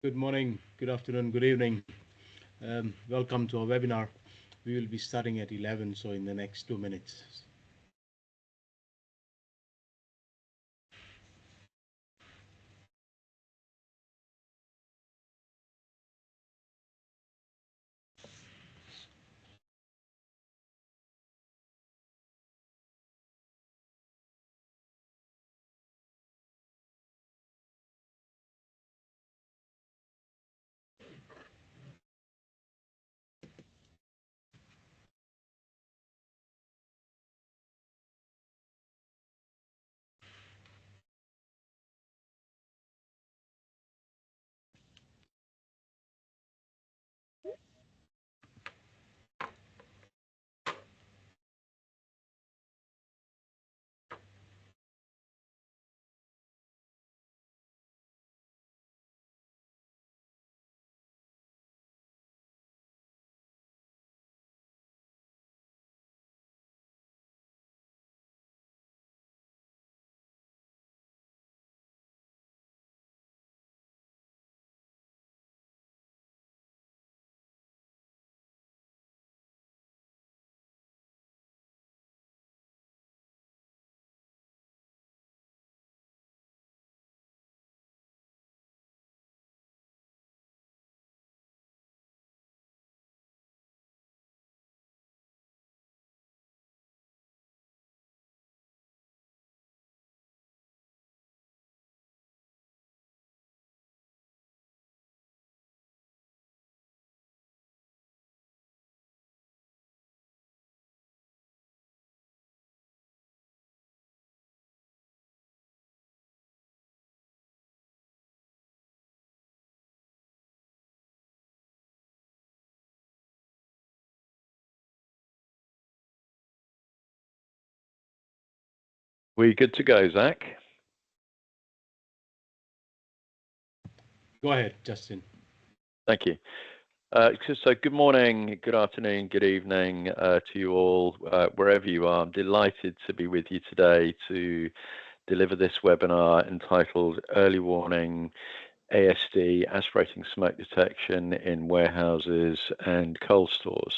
Good morning, good afternoon, good evening. Welcome to our webinar. We will be starting at 11, so in the next 2 minutes. We good to go, Zach? Go ahead, Justin. Thank you. So good morning, good afternoon, good evening to you all, wherever you are. I'm delighted to be with you today to deliver this webinar entitled Early Warning ASD, Aspirating Smoke Detection in Warehouses and Cold Stores.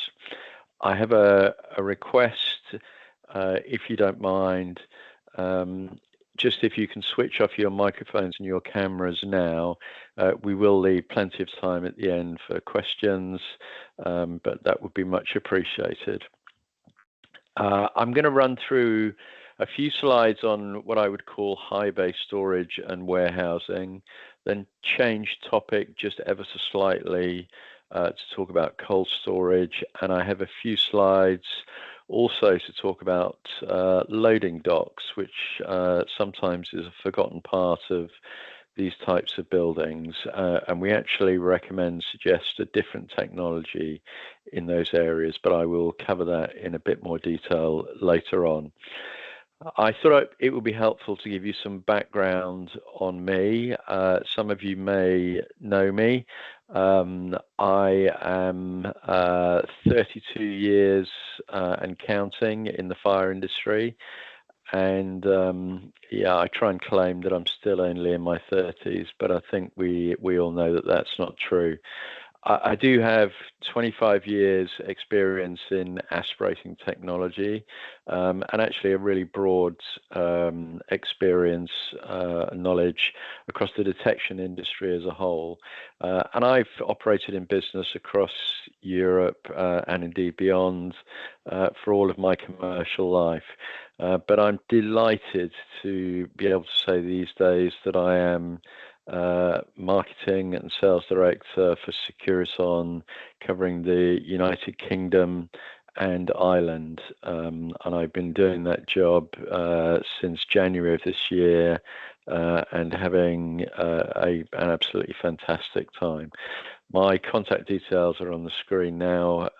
I have a request, if you don't mind, just if you can switch off your microphones and your cameras now, we will leave plenty of time at the end for questions, but that would be much appreciated. I'm going to run through a few slides on what I would call high bay storage and warehousing, then change topic just ever so slightly to talk about cold storage, and I have a few slides also to talk about loading docks, which sometimes is a forgotten part of these types of buildings, and we actually suggest a different technology in those areas, but I will cover that in a bit more detail later on. I thought it would be helpful to give you some background on me. Some of you may know me. I am 32 years and counting in the fire industry. And yeah, I try and claim that I'm still only in my 30s, but I think we all know that that's not true. I do have 25 years experience in aspirating technology, and actually a really broad experience knowledge across the detection industry as a whole. And I've operated in business across Europe and indeed beyond for all of my commercial life. But I'm delighted to be able to say these days that I am marketing and sales director for Securiton, covering the United Kingdom and Ireland. And I've been doing that job since January of this year and having an absolutely fantastic time. My contact details are on the screen now,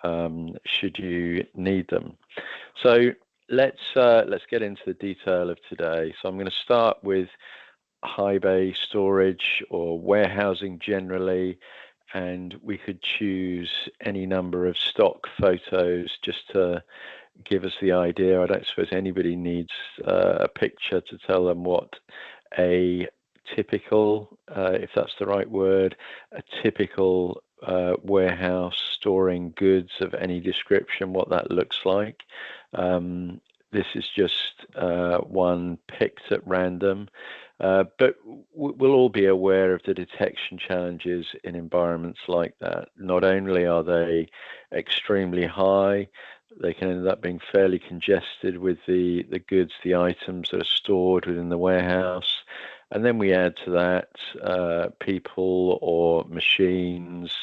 should you need them. So let's get into the detail of today. So I'm going to start with high bay storage or warehousing generally, and we could choose any number of stock photos just to give us the idea. I don't suppose anybody needs a picture to tell them what a typical, if that's the right word, a typical warehouse storing goods of any description, what that looks like. This is just one picked at random, but we'll all be aware of the detection challenges in environments like that. Not only are they extremely high, they can end up being fairly congested with the goods, the items that are stored within the warehouse. And then we add to that people or machines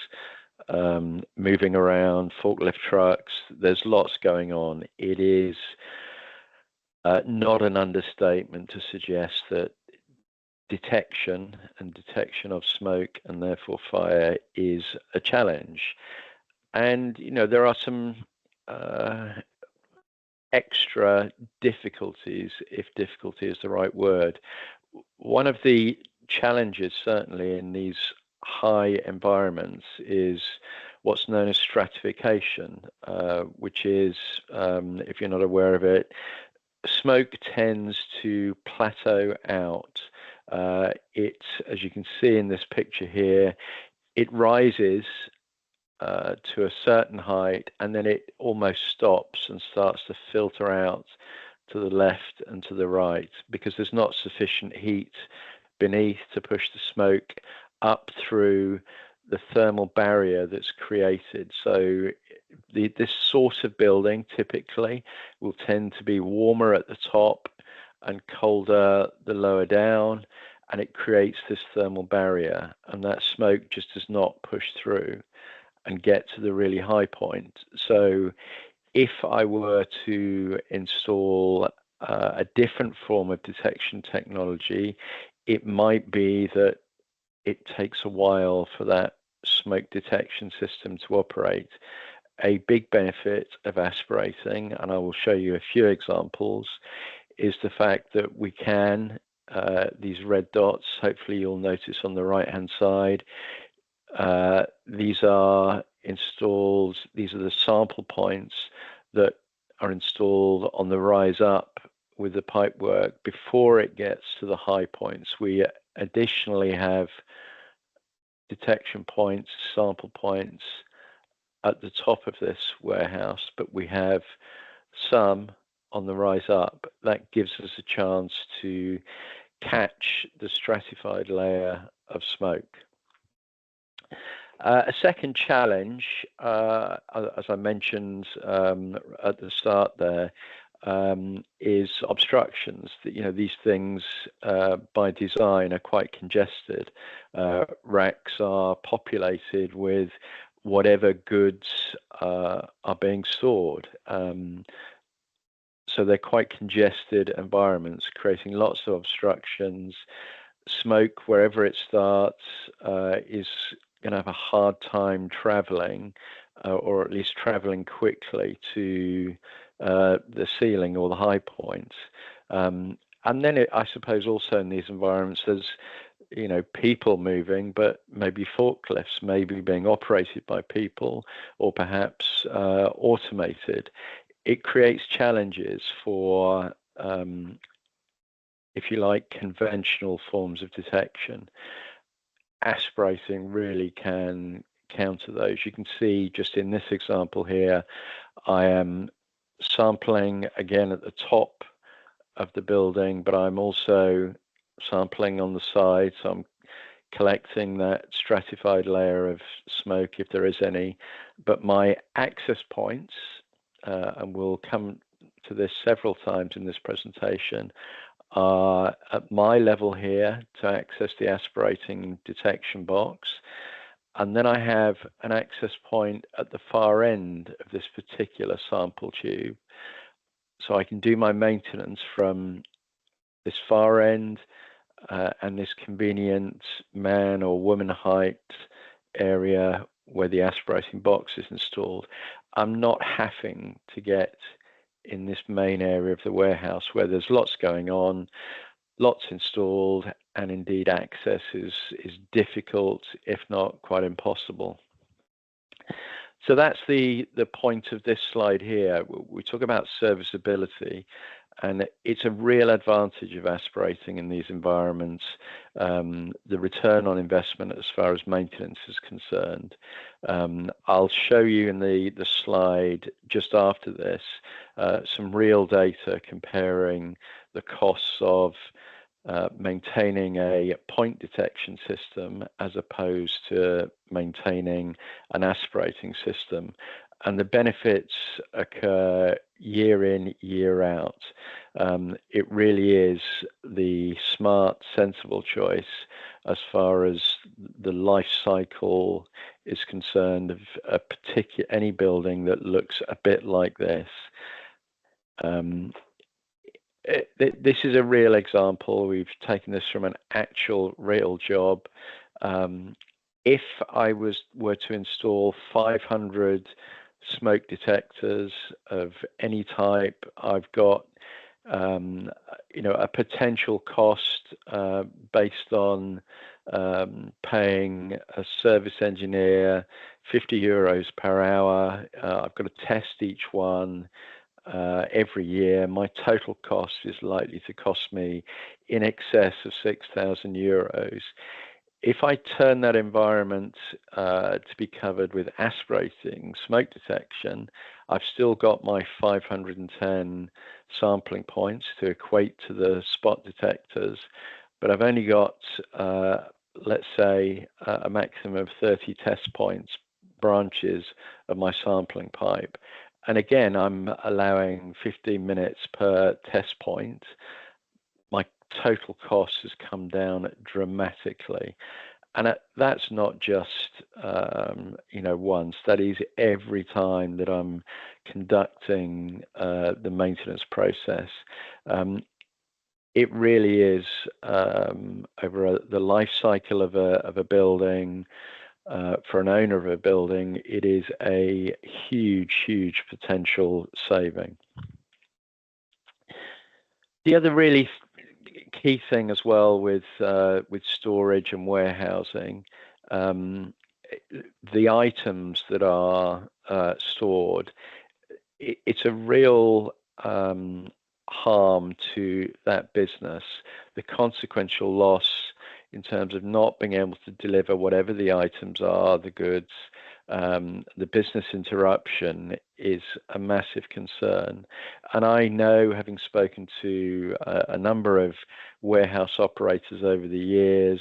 moving around, forklift trucks. There's lots going on. It is not an understatement to suggest that detection of smoke and therefore fire is a challenge. And there are some extra difficulties, if difficulty is the right word. One of the challenges, certainly in these high environments, is what's known as stratification, which is, if you're not aware of it, smoke tends to plateau out. It, as you can see in this picture here, it rises to a certain height, and then it almost stops and starts to filter out to the left and to the right because there's not sufficient heat beneath to push the smoke up through the thermal barrier that's created. So this sort of building typically will tend to be warmer at the top and colder the lower down, and it creates this thermal barrier, and that smoke just does not push through and get to the really high point. So if I were to install a different form of detection technology, it might be that it takes a while for that smoke detection system to operate. A big benefit of aspirating, and I will show you a few examples, is the fact that we can, these red dots, hopefully you'll notice on the right hand side, these are installed, these are the sample points that are installed on the rise up with the pipework before it gets to the high points. We additionally have detection points, sample points at the top of this warehouse, but we have some on the rise up. That gives us a chance to catch the stratified layer of smoke. A second challenge, as I mentioned at the start there, is obstructions. These things by design are quite congested. Racks are populated with whatever goods are being stored. So they're quite congested environments, creating lots of obstructions. Smoke, wherever it starts, is going to have a hard time traveling, or at least traveling quickly to the ceiling or the high points. And then I suppose also in these environments, there's people moving, but maybe forklifts maybe being operated by people or perhaps automated. It creates challenges for, if you like, conventional forms of detection. Aspirating really can counter those. You can see just in this example here, I am sampling again at the top of the building, but I'm also sampling on the side. So I'm collecting that stratified layer of smoke if there is any. But my access points, and we'll come to this several times in this presentation, are at my level here to access the aspirating detection box. And then I have an access point at the far end of this particular sample tube. So I can do my maintenance from this far end and this convenient man or woman height area where the aspirating box is installed. I'm not having to get in this main area of the warehouse where there's lots going on, lots installed, and indeed access is difficult, if not quite impossible. So that's the point of this slide here. We talk about serviceability, And it's a real advantage of aspirating in these environments. The return on investment as far as maintenance is concerned. I'll show you in the slide just after this some real data comparing the costs of maintaining a point detection system as opposed to maintaining an aspirating system. And the benefits occur year in, year out. It really is the smart, sensible choice as far as the life cycle is concerned of a any building that looks a bit like this. This is a real example. We've taken this from an actual real job. If I were to install 500 smoke detectors of any type, I've got a potential cost based on paying a service engineer €50 per hour. I've got to test each one every year. My total cost is likely to cost me in excess of €6,000. If I turn that environment to be covered with aspirating smoke detection, I've still got my 510 sampling points to equate to the spot detectors, but I've only got, let's say, a maximum of 30 test points, branches of my sampling pipe. And again, I'm allowing 15 minutes per test point. My total cost has come down dramatically. And that's not just, once. That is every time that I'm conducting the maintenance process. It really is over the life cycle of a building. For an owner of a building, it is a huge potential saving. The other really key thing as well with storage and warehousing, the items that are stored, it's a real harm to that business. The consequential loss in terms of not being able to deliver whatever the items are, the goods, the business interruption is a massive concern. And I know, having spoken to a number of warehouse operators over the years,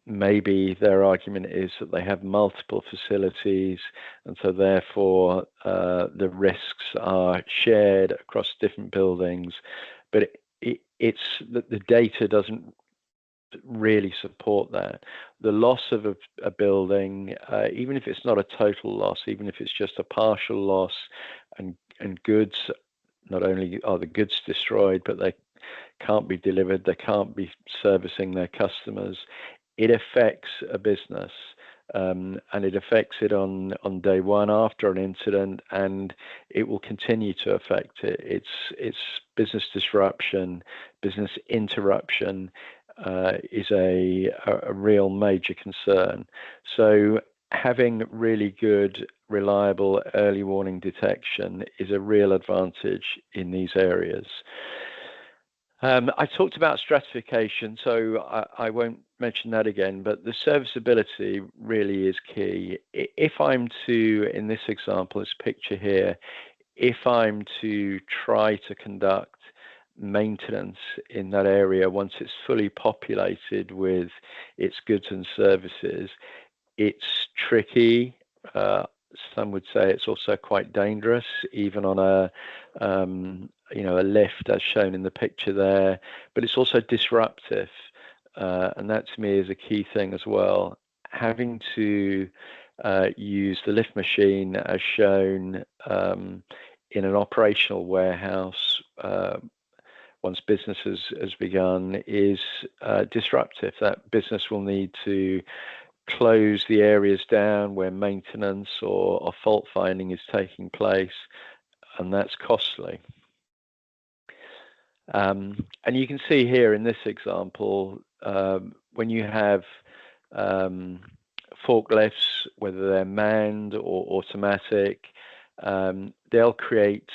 maybe their argument is that they have multiple facilities, and so therefore the risks are shared across different buildings. But it's that the data doesn't really support that. The loss of a building, even if it's not a total loss, even if it's just a partial loss, and goods, not only are the goods destroyed, but they can't be delivered, they can't be servicing their customers, it affects a business. And it affects it on day one after an incident, and it will continue to affect it. It's business disruption, business interruption is a real major concern. So having really good, reliable early warning detection is a real advantage in these areas. I talked about stratification, so I won't mention that again, but the serviceability really is key. If I'm to, in this example, this picture here, if I'm to try to conduct maintenance in that area once it's fully populated with its goods and services, it's tricky. Some would say it's also quite dangerous, even on a lift as shown in the picture there, but it's also disruptive. And that to me is a key thing as well. Having to use the lift machine as shown in an operational warehouse once business has begun is disruptive. That business will need to close the areas down where maintenance or fault finding is taking place, and that's costly. And you can see here in this example, when you have forklifts, whether they're manned or automatic, they'll create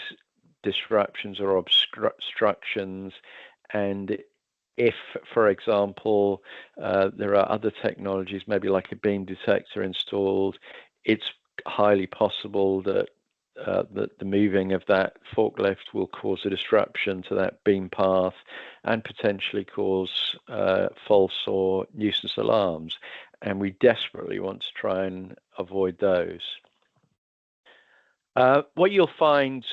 disruptions or obstructions, and if, for example, there are other technologies, maybe like a beam detector installed, it's highly possible that the moving of that forklift will cause a disruption to that beam path and potentially cause false or nuisance alarms. And we desperately want to try and avoid those. What you'll find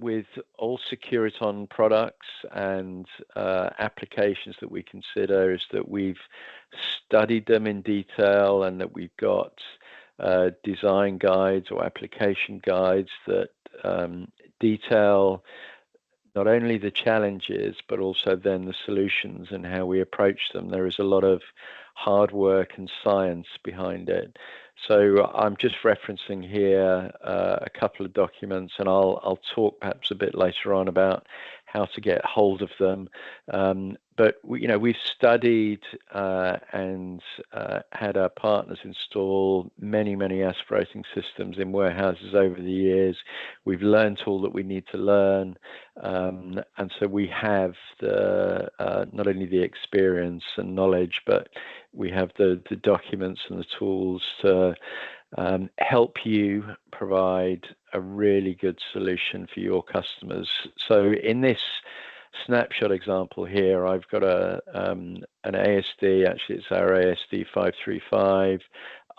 with all Securiton products and applications that we consider is that we've studied them in detail and that we've got design guides or application guides that detail not only the challenges but also then the solutions and how we approach them. There is a lot of hard work and science behind it. So I'm just referencing here a couple of documents, and I'll talk perhaps a bit later on about how to get hold of them. But we've studied and had our partners install many aspirating systems in warehouses over the years. We've learned all that we need to learn, and so we have not only the experience and knowledge, but we have the documents and the tools to help you provide a really good solution for your customers. So in this snapshot example here, I've got an ASD, actually it's our ASD 535,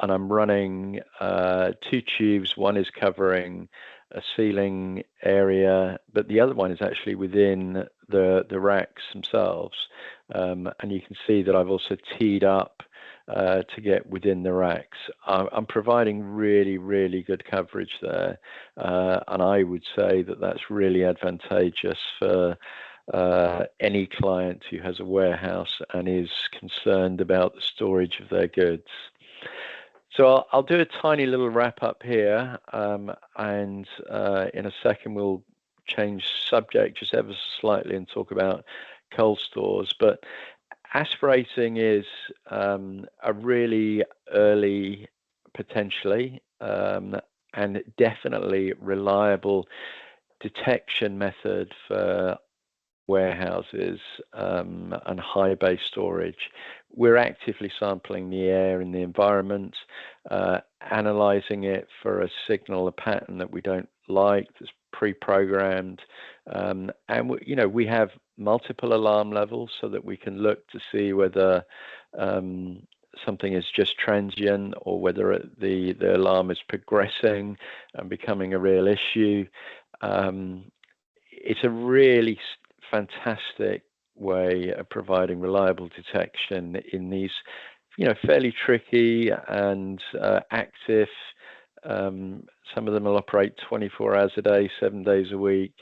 and I'm running 2 tubes. One is covering a ceiling area, but the other one is actually within the racks themselves. And you can see that I've also teed up to get within the racks. I'm providing really good coverage there, and I would say that that's really advantageous for any client who has a warehouse and is concerned about the storage of their goods. So I'll do a tiny little wrap up here, and in a second we'll change subject just ever so slightly and talk about cold stores. But aspirating is a really early, potentially, and definitely reliable detection method for warehouses and high bay storage. We're actively sampling the air in the environment, analyzing it for a signal, a pattern that we don't like, that's pre-programmed, and we have multiple alarm levels so that we can look to see whether something is just transient or whether the alarm is progressing and becoming a real issue. It's a really fantastic way of providing reliable detection in these, fairly tricky and active. Some of them will operate 24 hours a day, 7 days a week.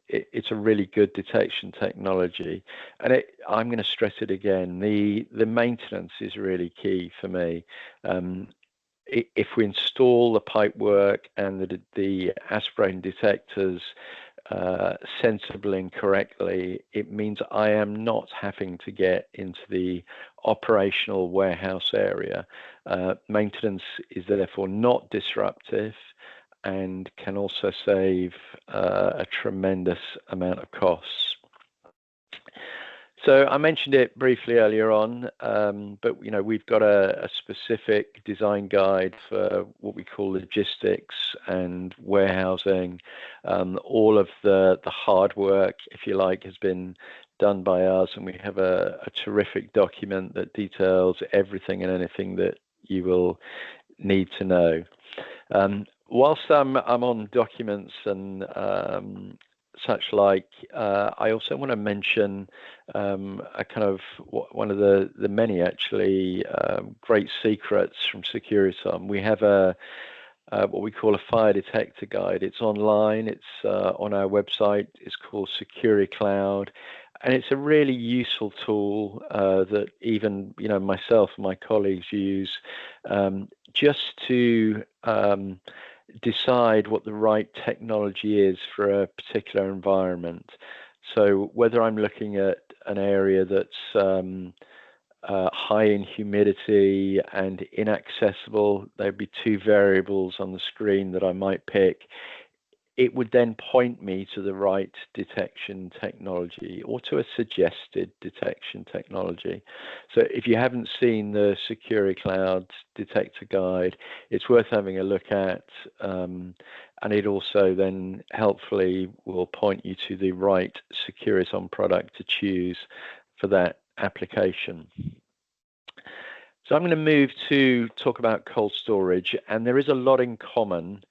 It's a really good detection technology, and I'm going to stress it again. The maintenance is really key for me. If we install the pipework and the aspirating detectors sensibly and correctly, it means I am not having to get into the operational warehouse area. Maintenance is therefore not disruptive and can also save a tremendous amount of costs. So I mentioned it briefly earlier on, but we've got a specific design guide for what we call logistics and warehousing. All of the hard work, if you like, has been done by us, and we have a terrific document that details everything and anything that you will need to know. Whilst I'm on documents and such like, I also want to mention a kind of one of the many actually great secrets from Securiton. We have what we call a fire detector guide. It's online. It's on our website. It's called Securicloud, and it's a really useful tool that even myself and my colleagues use just to decide what the right technology is for a particular environment. So whether I'm looking at an area that's high in humidity and inaccessible, there'd be 2 variables on the screen that I might pick. it would then point me to the right detection technology or to a suggested detection technology. So if you haven't seen the Securiton detector guide, it's worth having a look at, and it also then helpfully will point you to the right Securiton product to choose for that application. So I'm going to move to talk about cold storage, and there is a lot in common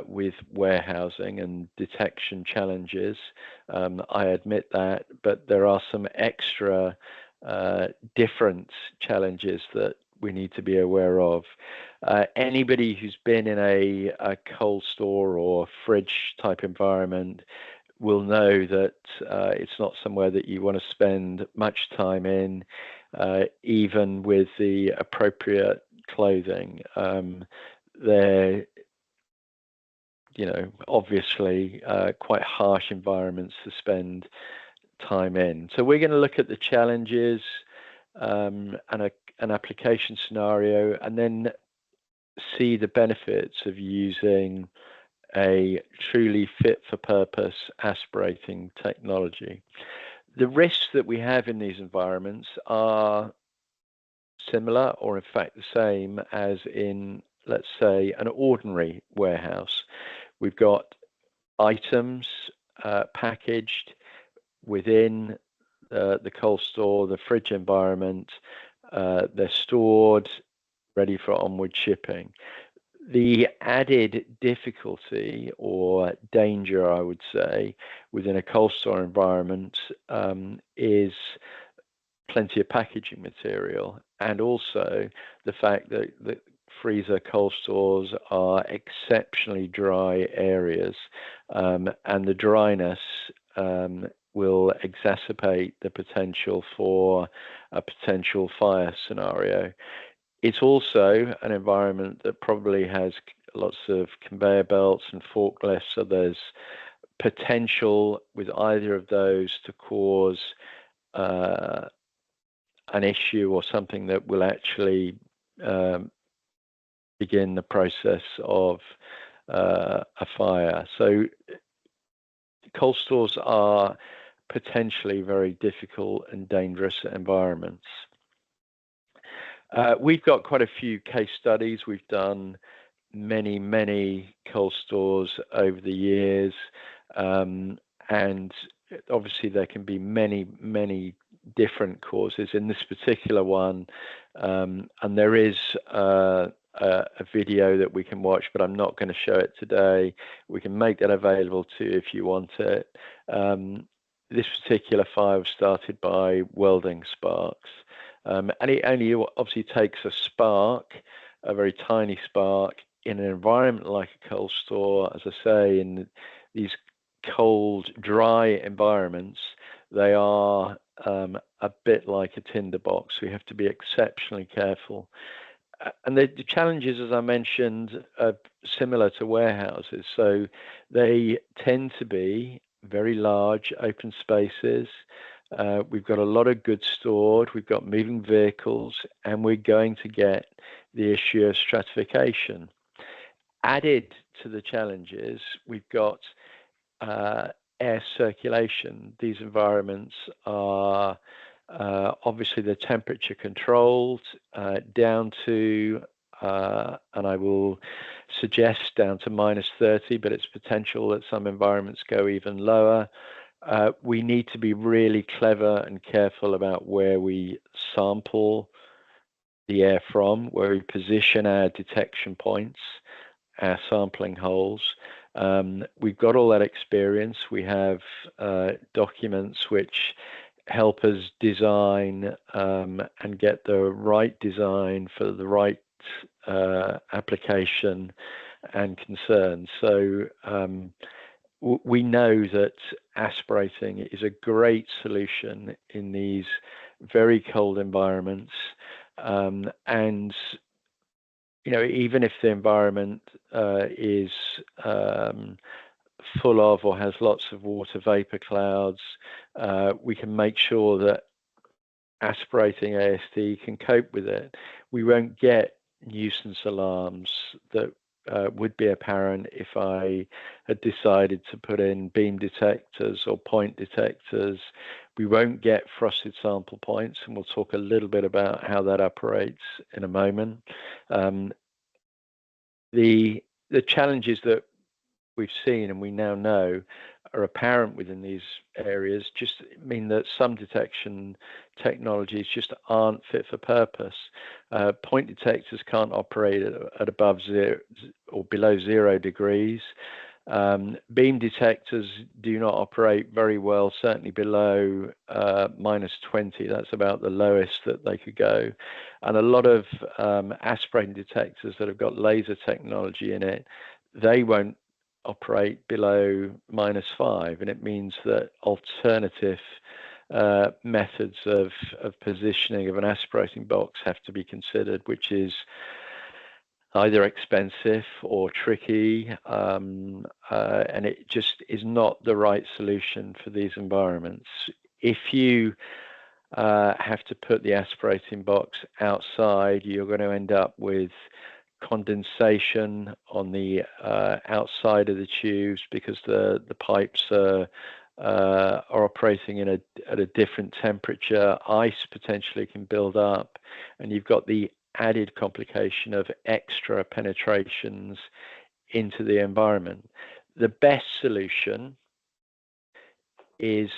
with warehousing and detection challenges. I admit that, but there are some extra different challenges that we need to be aware of. Anybody who's been in a cold store or fridge type environment will know that it's not somewhere that you want to spend much time in, even with the appropriate clothing. They're, obviously quite harsh environments to spend time in. So we're going to look at the challenges and an application scenario, and then see the benefits of using a truly fit for purpose aspirating technology. The risks that we have in these environments are similar, or in fact the same as in, let's say, an ordinary warehouse. We've got items packaged within the cold store, the fridge environment. They're stored, ready for onward shipping. The added difficulty or danger, I would say, within a cold store environment is plenty of packaging material, and also the fact that the freezer cold stores are exceptionally dry areas, and the dryness will exacerbate the potential for a potential fire scenario. It's also an environment that probably has lots of conveyor belts and forklifts, so there's potential with either of those to cause an issue or something that will actually begin the process of a fire. So cold stores are potentially very difficult and dangerous environments. We've got quite a few case studies. We've done many cold stores over the years, and obviously there can be many different causes in this particular one, and there is a video that we can watch, but I'm not going to show it today. We can make that available to you if you want it. This particular fire was started by welding sparks. And it only obviously takes a spark, a very tiny spark, in an environment like a cold store. As I say, in these cold, dry environments, they are a bit like a tinderbox. We have to be exceptionally careful. And the challenges, as I mentioned, are similar to warehouses. So they tend to be very large open spaces. We've got a lot of goods stored, we've got moving vehicles, and we're going to get the issue of stratification. Added to the challenges, we've got air circulation. These environments are obviously the temperature controlled down to, and I will suggest down to -30, but it's potential that some environments go even lower. We need to be really clever and careful about where we sample the air from, where we position our detection points, our sampling holes. We've got all that experience. We have documents which help us design and get the right design for the right application and concern. So we know that aspirating is a great solution in these very cold environments, and even if the environment is full of or has lots of water vapor clouds, we can make sure that aspirating ASD can cope with it. We won't get nuisance alarms that would be apparent if I had decided to put in beam detectors or point detectors. We won't get frosted sample points, and we'll talk a little bit about how that operates in a moment. The challenges that we've seen and we now know are apparent within these areas just mean that some detection technologies just aren't fit for purpose. Point detectors can't operate at above 0 or below 0 degrees. Beam detectors do not operate very well, certainly below -20. That's about the lowest that they could go. And a lot of aspirating detectors that have got laser technology in it, they won't operate below -5, and it means that alternative methods of positioning of an aspirating box have to be considered, which is either expensive or tricky, and it just is not the right solution for these environments. If you have to put the aspirating box outside, you're going to end up with condensation on the outside of the tubes because the pipes are operating at a different temperature. Ice potentially can build up, and you've got the added complication of extra penetrations into the environment. The best solution is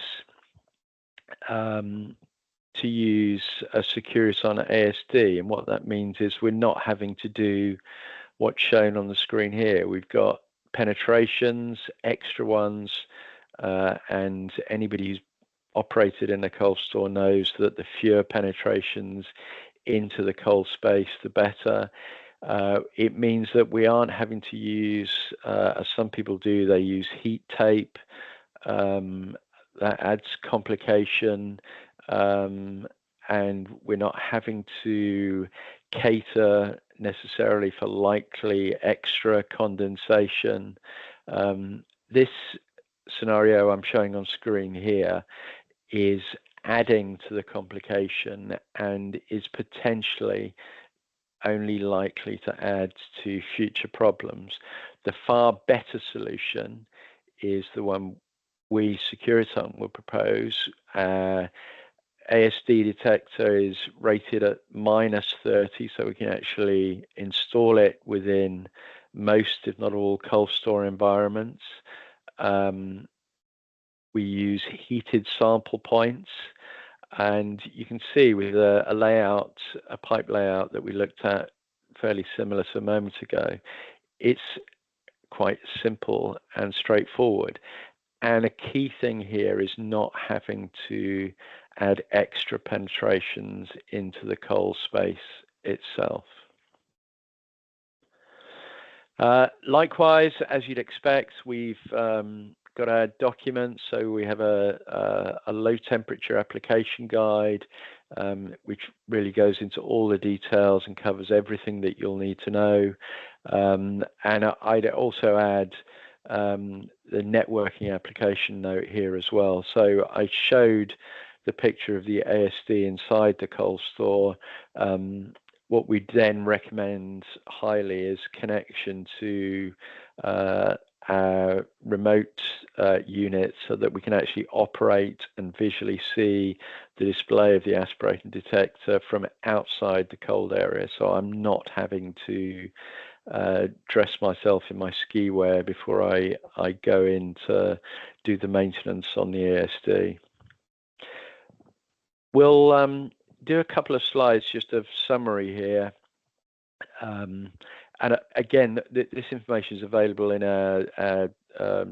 to use a Securiton ASD, and what that means is we're not having to do what's shown on the screen here. We've got penetrations, extra ones, and anybody who's operated in a cold store knows that the fewer penetrations into the cold space, the better. It means that we aren't having to use, as some people do, they use heat tape. That adds complication, and we're not having to cater necessarily for likely extra condensation. This scenario I'm showing on screen here is adding to the complication and is potentially only likely to add to future problems. The far better solution is the one we Securiton will propose. ASD detector is rated at -30, so we can actually install it within most, if not all, cold store environments. We use heated sample points, and you can see with a pipe layout that we looked at fairly similar to a moment ago, it's quite simple and straightforward. And a key thing here is not having to add extra penetrations into the cold space itself. Likewise, as you'd expect, we've got our documents. So we have a low temperature application guide, which really goes into all the details and covers everything that you'll need to know. And I'd also add the networking application note here as well. So I showed the picture of the ASD inside the cold store. What we then recommend highly is connection to our remote unit so that we can actually operate and visually see the display of the aspirating detector from outside the cold area. So I'm not having to dress myself in my ski wear before I go in to do the maintenance on the ASD. We'll do a couple of slides just of summary here. And again, this information is available in our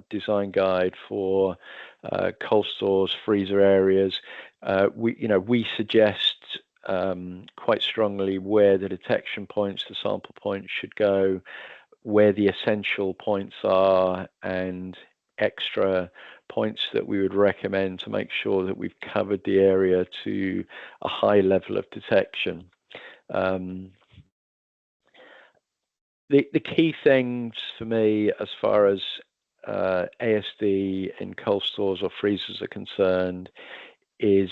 design guide for cold stores, freezer areas. We suggest quite strongly where the detection points, the sample points should go, where the essential points are, and extra points that we would recommend to make sure that we've covered the area to a high level of detection. The key things for me as far as ASD in cold stores or freezers are concerned is,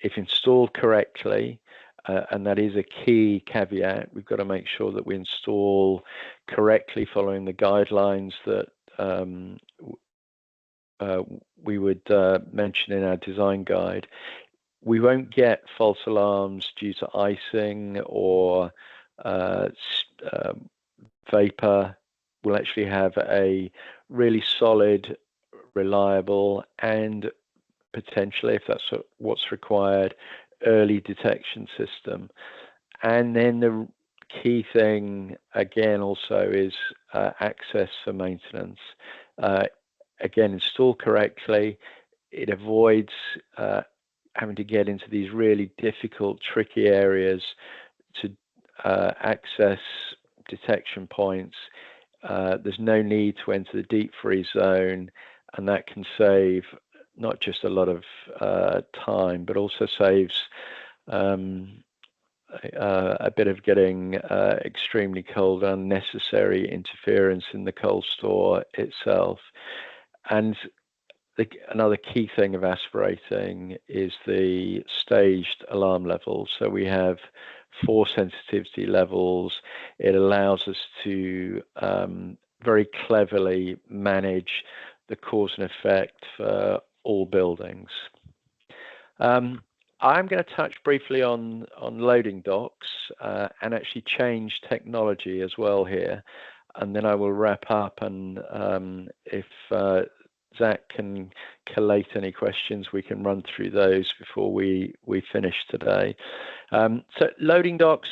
if installed correctly, and that is a key caveat. We've got to make sure that we install correctly following the guidelines that we would mention in our design guide. We won't get false alarms due to icing or vapor. We'll actually have a really solid, reliable, and potentially, if that's what's required, early detection system. And then the key thing again also is access for maintenance. Again, installed correctly, it avoids having to get into these really difficult, tricky areas to access detection points. There's no need to enter the deep freeze zone, and that can save not just a lot of time, but also saves a bit of getting extremely cold, unnecessary interference in the cold store itself. And another key thing of aspirating is the staged alarm levels. So we have 4 sensitivity levels. It allows us to very cleverly manage the cause and effect for all buildings. I'm going to touch briefly on loading docks and actually change technology as well here, and then I will wrap up, and if Zach can collate any questions, we can run through those before we finish today. So loading docks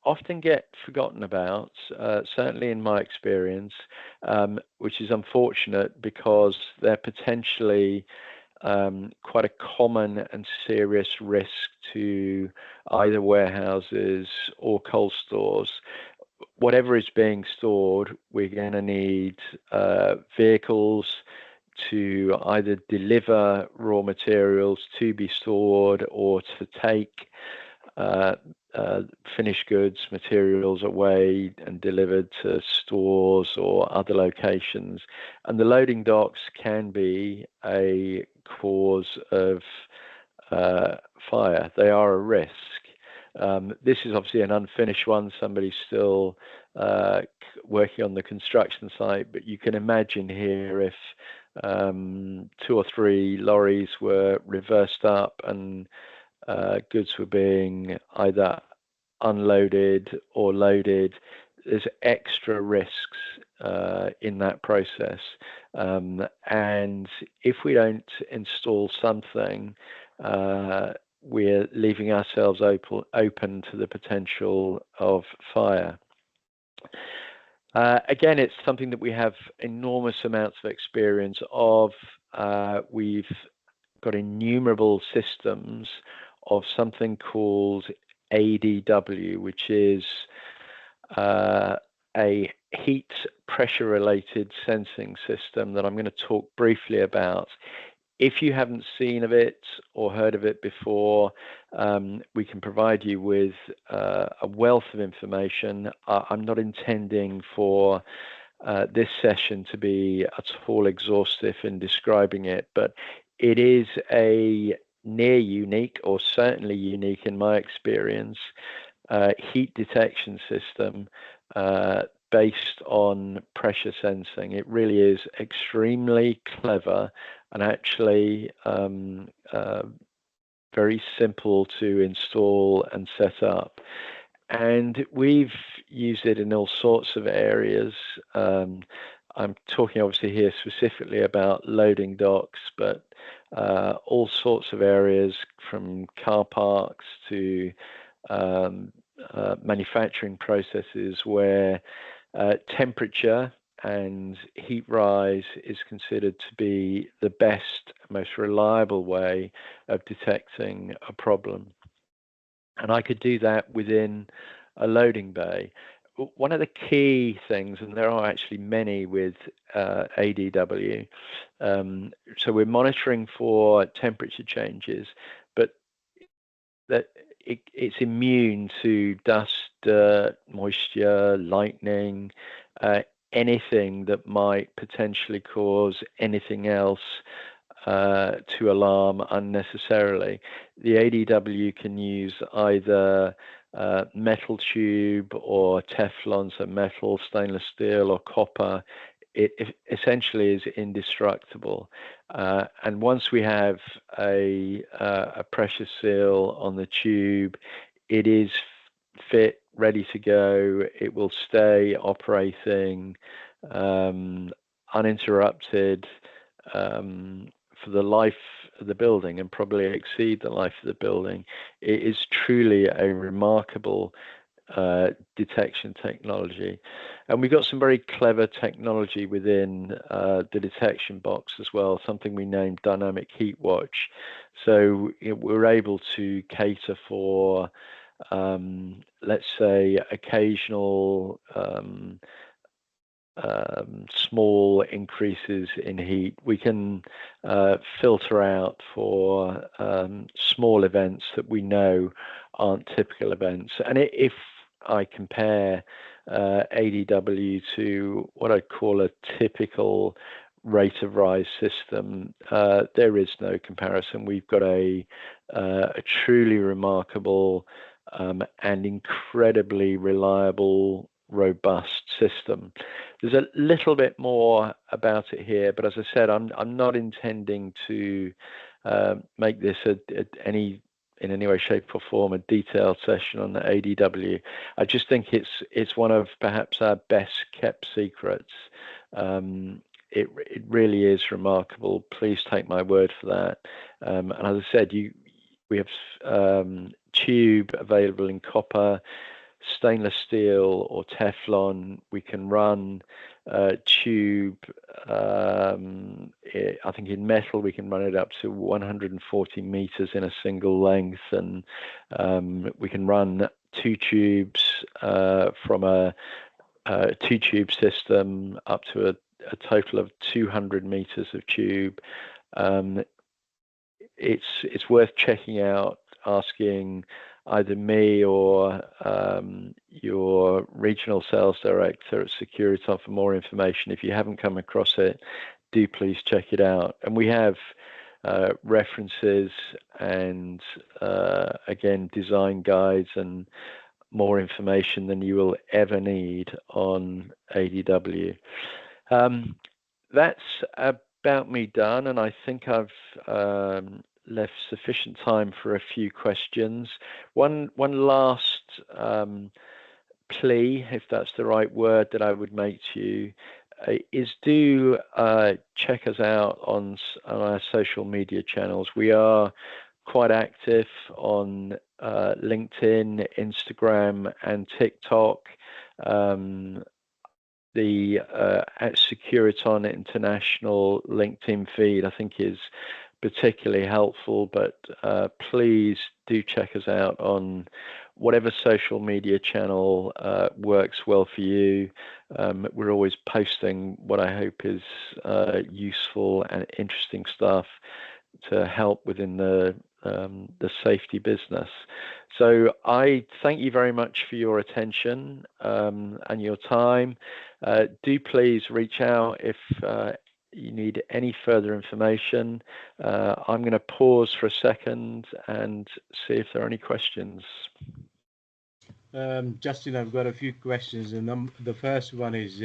often get forgotten about, certainly in my experience, which is unfortunate because they're potentially quite a common and serious risk to either warehouses or cold stores. Whatever is being stored, we're going to need vehicles to either deliver raw materials to be stored or to take finished goods, materials away and delivered to stores or other locations. And the loading docks can be a cause of fire. They are a risk. This is obviously an unfinished one. Somebody's still working on the construction site, but you can imagine here if 2 or 3 lorries were reversed up and goods were being either unloaded or loaded, there's extra risks in that process. And if we don't install something, we're leaving ourselves open to the potential of fire. Again, it's something that we have enormous amounts of experience of. We've got innumerable systems of something called ADW, which is a heat pressure related sensing system that I'm going to talk briefly about. If you haven't seen of it or heard of it before, we can provide you with a wealth of information. I'm not intending for this session to be at all exhaustive in describing it, but it is a near unique, or certainly unique in my experience, heat detection system based on pressure sensing. It really is extremely clever and actually very simple to install and set up. And we've used it in all sorts of areas. I'm talking obviously here specifically about loading docks, but all sorts of areas from car parks to manufacturing processes where temperature and heat rise is considered to be the best, most reliable way of detecting a problem. And I could do that within a loading bay. One of the key things, and there are actually many with ADW, so we're monitoring for temperature changes, but that it's immune to dust, dirt, moisture, lightning, anything that might potentially cause anything else to alarm unnecessarily. The ADW can use either metal tube or Teflon, so metal, stainless steel, or copper. It essentially is indestructible. And once we have a pressure seal on the tube, it is fit, ready to go. It will stay operating uninterrupted for the life of the building, and probably exceed the life of the building. It is truly a remarkable detection technology, and we've got some very clever technology within the detection box as well, something we named dynamic heat watch. So we're able to cater for let's say occasional small increases in heat. We can filter out for small events that we know aren't typical events. And if I compare ADW to what I'd call a typical rate of rise system, there is no comparison. We've got a truly remarkable and incredibly reliable, robust system. There's a little bit more about it here, but as I said, I'm not intending to make this in any way, shape, or form a detailed session on the ADW. I just think it's one of perhaps our best kept secrets. It really is remarkable. Please take my word for that. And as I said, we have tube available in copper, stainless steel, or Teflon. We can run tube. I think in metal we can run it up to 140 meters in a single length, and we can run two tubes from a two-tube system up to a total of 200 meters of tube. It's worth checking out, asking either me or your regional sales director at Securiton for more information. If you haven't come across it, do please check it out. And we have references and again, design guides and more information than you will ever need on ADW. That's about me done, and I think I've left sufficient time for a few questions. One last plea, if that's the right word, that I would make to you is do check us out on our social media channels. We are quite active on LinkedIn, Instagram, and TikTok. The at Securiton International LinkedIn feed, I think, is particularly helpful, but please do check us out on whatever social media channel works well for you. We're always posting what I hope is useful and interesting stuff to help within the safety business. So I thank you very much for your attention and your time. Do please reach out if you need any further information. I'm going to pause for a second and see if there are any questions. Justin, I've got a few questions, and the first one is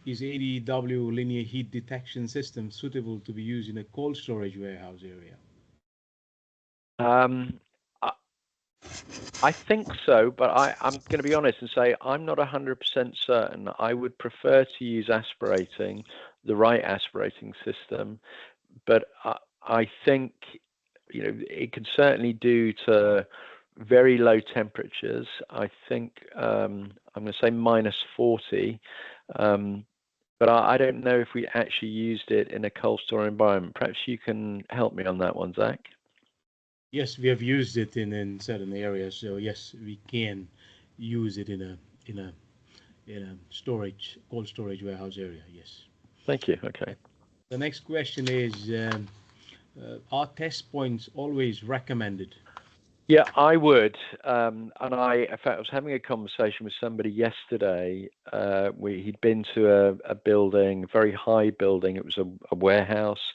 ADW linear heat detection system suitable to be used in a cold storage warehouse area? I think so, but I'm going to be honest and say I'm not 100% certain. I would prefer to use the right aspirating system, but I think it can certainly do to very low temperatures. I think I'm going to say -40, but I don't know if we actually used it in a cold store environment. Perhaps you can help me on that one, Zach. Yes, we have used it in certain areas. So yes, we can use it in a cold storage warehouse area. Yes. Thank you. Okay. The next question is, are test points always recommended? Yeah, I would. And in fact, I was having a conversation with somebody yesterday. He'd been to a building, a very high building. It was a warehouse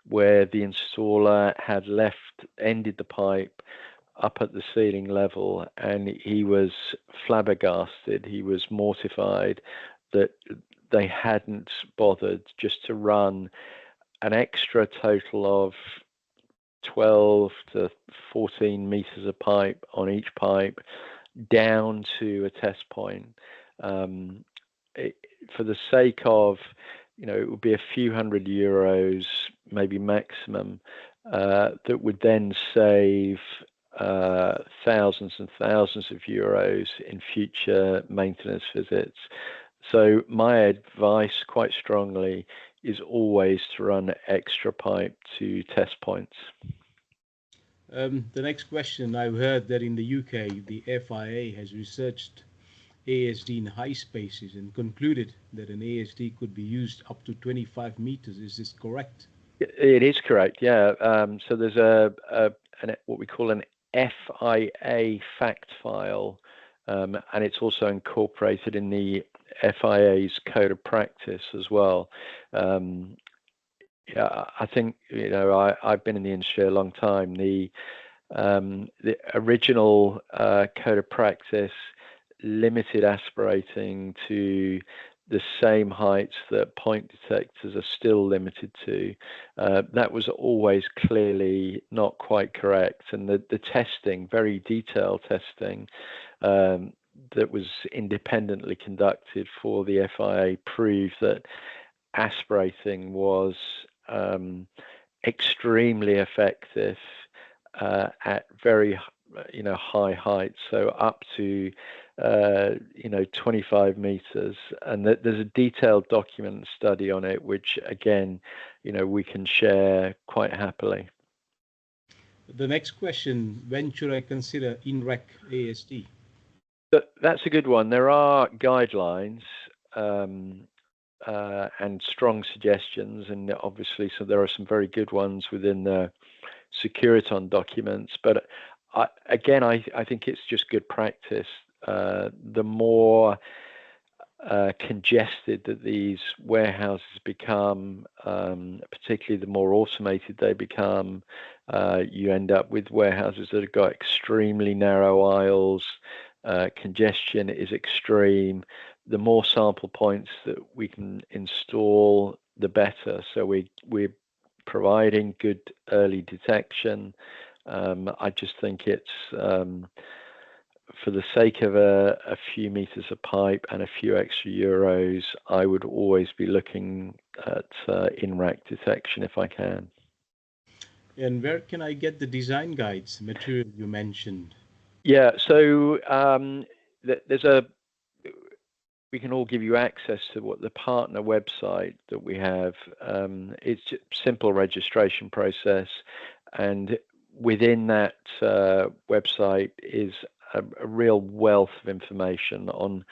where the installer had ended the pipe up at the ceiling level, and he was flabbergasted. He was mortified that they hadn't bothered just to run an extra total of 12 to 14 meters of pipe on each pipe down to a test point. For the sake of, it would be a few €100, maybe maximum, that would then save thousands and thousands of euros in future maintenance visits. So my advice, quite strongly, is always to run extra pipe to test points. The next question, I've heard that in the UK, the FIA has researched ASD in high spaces and concluded that an ASD could be used up to 25 meters. Is this correct? It is correct, yeah. So there's what we call an FIA fact file, and it's also incorporated in the FIA's code of practice as well. Yeah, I think I've been in the industry a long time. The original code of practice limited aspirating to the same heights that point detectors are still limited to. That was always clearly not quite correct, and the testing, very detailed testing, that was independently conducted for the FIA proved that aspirating was extremely effective at very high heights, so up to 25 meters, and there's a detailed document study on it, which again we can share quite happily. The next question, when should I consider in-rack ASD? That's a good one. There are guidelines and strong suggestions, and obviously so there are some very good ones within the Securiton documents, but I think it's just good practice. The more congested that these warehouses become, particularly the more automated they become, you end up with warehouses that have got extremely narrow aisles. Congestion is extreme. The more sample points that we can install, the better. So we're providing good early detection. I just think it's for the sake of a few meters of pipe and a few extra euros, I would always be looking at in-rack detection if I can. And where can I get the design guides, material you mentioned? Yeah, so we can all give you access to what the partner website that we have. It's a simple registration process, and within that website is a real wealth of information on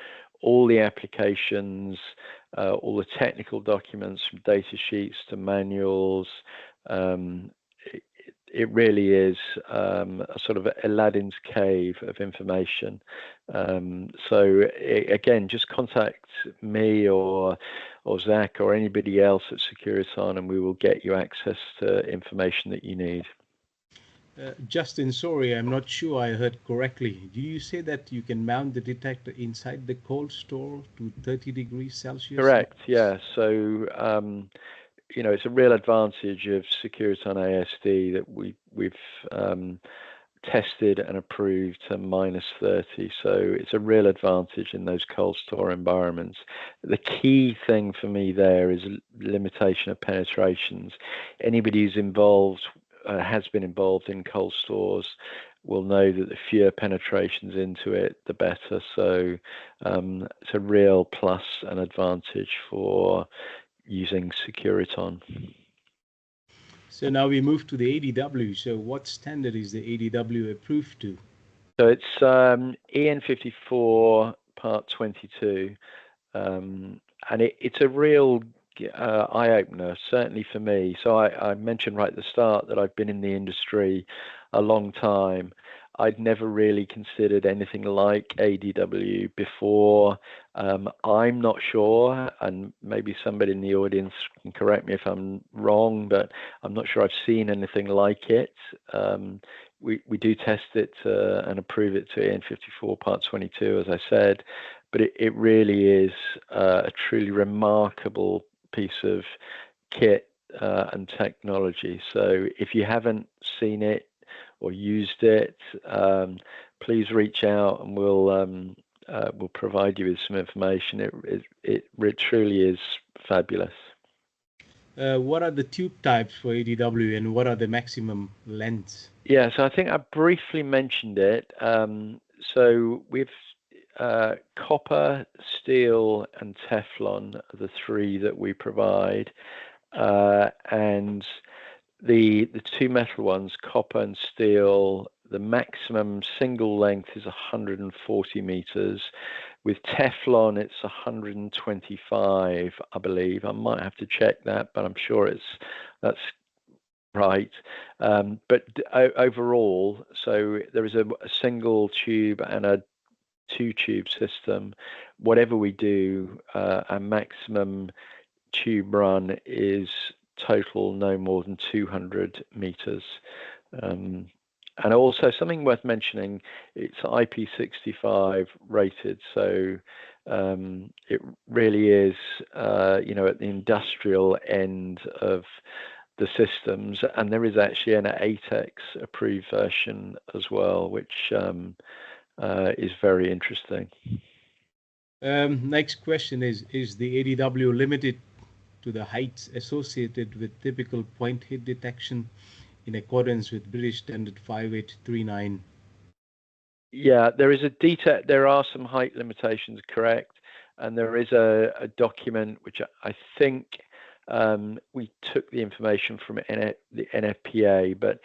all the applications, all the technical documents, from data sheets to manuals. It really is a sort of Aladdin's cave of information. So again, just contact me or Zach or anybody else at Securiton, and we will get you access to information that you need. Justin, sorry, I'm not sure I heard correctly. Do you say that you can mount the detector inside the cold store to 30 degrees Celsius? Correct, yeah. So it's a real advantage of Securiton ASD that we've tested and approved to -30. So it's a real advantage in those cold store environments. The key thing for me there is limitation of penetrations. Anybody who's involved, has been involved in cold stores, will know that the fewer penetrations into it, the better. So it's a real plus and advantage for using Securiton. So now we move to the ADW. So what standard is the ADW approved to? So it's EN 54 part 22, and it's a real eye-opener, certainly for me. So I mentioned right at the start that I've been in the industry a long time. I'd never really considered anything like ADW before. I'm not sure, and maybe somebody in the audience can correct me if I'm wrong, but I'm not sure I've seen anything like it. We do test it and approve it to EN54 Part 22, as I said, but it really is a truly remarkable piece of kit and technology. So if you haven't seen it or used it, please reach out and we'll provide you with some information. It truly is fabulous. What are the tube types for ADW and what are the maximum lengths? Yeah, so I think I briefly mentioned it. So we've copper, steel, and Teflon are the three that we provide, and the two metal ones, copper and steel, the maximum single length is 140 meters. With Teflon, it's 125, I believe. I might have to check that, but I'm sure that's right. But overall, so there is a single tube and a two tube system. Whatever we do, our maximum tube run is total no more than 200 meters. And also something worth mentioning, it's IP65 rated, so it really is, at the industrial end of the systems, and there is actually an ATEX approved version as well, which is very interesting. Next question is the ADW limited to the heights associated with typical point hit detection in accordance with British Standard 5839? Yeah, there are some height limitations, correct, and there is a document which I think we took the information from the NFPA, but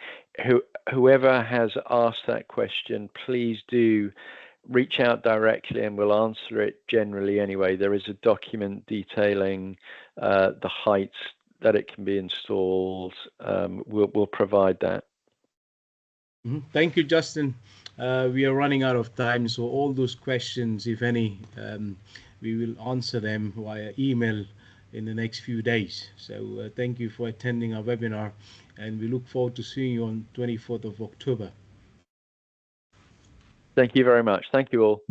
whoever has asked that question, please do reach out directly and we'll answer it generally anyway. There is a document detailing the heights that it can be installed. We'll provide that. Thank you, Justin. We are running out of time, so all those questions, if any, we will answer them via email in the next few days. So thank you for attending our webinar, and we look forward to seeing you on 24th of October. Thank you very much. Thank you all.